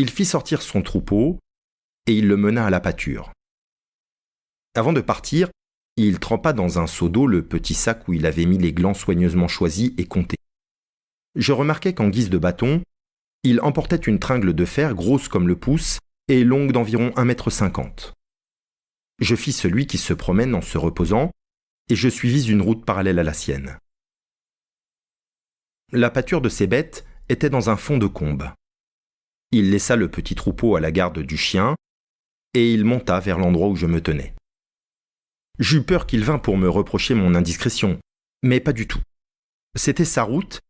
Il fit sortir son troupeau et il le mena à la pâture. Avant de partir, il trempa dans un seau d'eau le petit sac où il avait mis les glands soigneusement choisis et comptés. Je remarquai qu'en guise de bâton, il emportait une tringle de fer grosse comme le pouce et longue d'environ 1,50 m. Je fis celui qui se promène en se reposant et je suivis une route parallèle à la sienne. La pâture de ces bêtes était dans un fond de combe. Il laissa le petit troupeau à la garde du chien et il monta vers l'endroit où je me tenais. J'eus peur qu'il vînt pour me reprocher mon indiscrétion, mais pas du tout. C'était sa route.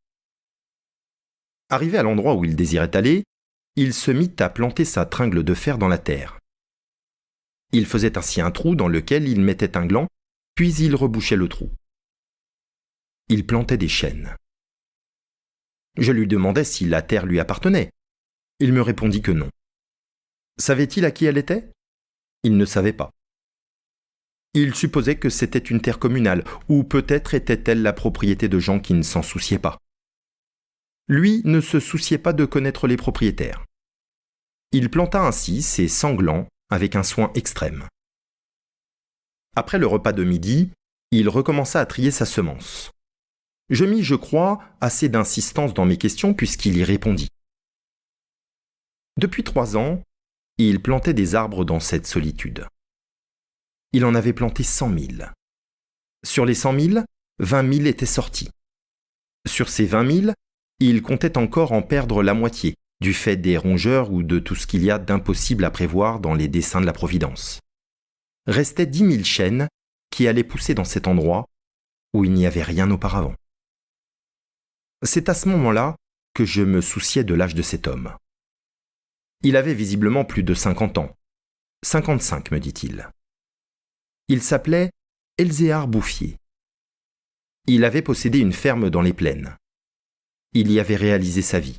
Arrivé à l'endroit où il désirait aller, il se mit à planter sa tringle de fer dans la terre. Il faisait ainsi un trou dans lequel il mettait un gland, puis il rebouchait le trou. Il plantait des chênes. Je lui demandai si la terre lui appartenait. Il me répondit que non. Savait-il à qui elle était ? Il ne savait pas. Il supposait que c'était une terre communale, ou peut-être était-elle la propriété de gens qui ne s'en souciaient pas. Lui ne se souciait pas de connaître les propriétaires. Il planta ainsi ses 100 glands avec un soin extrême. Après le repas de midi, il recommença à trier sa semence. Je mis, je crois, assez d'insistance dans mes questions puisqu'il y répondit. Depuis 3 ans, il plantait des arbres dans cette solitude. Il en avait planté 100 000. Sur les 100 000, 20 000 étaient sortis. Sur ces 20 000, il comptait encore en perdre la moitié, du fait des rongeurs ou de tout ce qu'il y a d'impossible à prévoir dans les desseins de la Providence. Restaient 10 000 chênes qui allaient pousser dans cet endroit où il n'y avait rien auparavant. C'est à ce moment-là que je me souciais de l'âge de cet homme. Il avait visiblement plus de 50 ans. 55, me dit-il. Il s'appelait Elzéar Bouffier. Il avait possédé une ferme dans les plaines. Il y avait réalisé sa vie.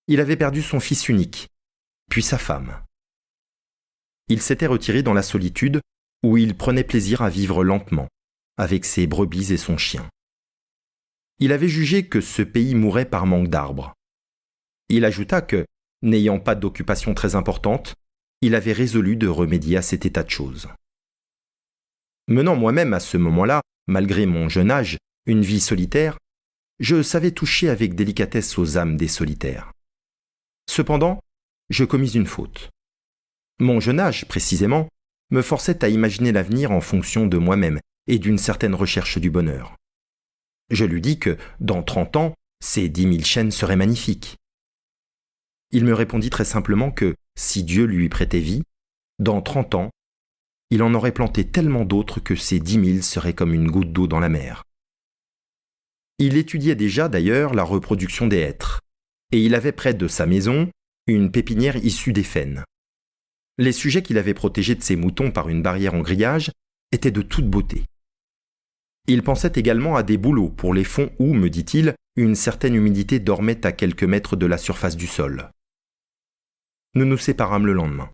Il avait perdu son fils unique, puis sa femme. Il s'était retiré dans la solitude où il prenait plaisir à vivre lentement, avec ses brebis et son chien. Il avait jugé que ce pays mourait par manque d'arbres. Il ajouta que, n'ayant pas d'occupation très importante, il avait résolu de remédier à cet état de choses. Menant moi-même à ce moment-là, malgré mon jeune âge, une vie solitaire, je savais toucher avec délicatesse aux âmes des solitaires. Cependant, je commis une faute. Mon jeune âge, précisément, me forçait à imaginer l'avenir en fonction de moi-même et d'une certaine recherche du bonheur. Je lui dis que, dans 30 ans, ces 10 000 chênes seraient magnifiques. Il me répondit très simplement que, si Dieu lui prêtait vie, dans 30 ans, il en aurait planté tellement d'autres que ces 10 000 seraient comme une goutte d'eau dans la mer. Il étudiait déjà d'ailleurs la reproduction des hêtres, et il avait près de sa maison une pépinière issue des faînes. Les sujets qu'il avait protégés de ses moutons par une barrière en grillage étaient de toute beauté. Il pensait également à des bouleaux pour les fonds où, me dit-il, une certaine humidité dormait à quelques mètres de la surface du sol. Nous nous séparâmes le lendemain.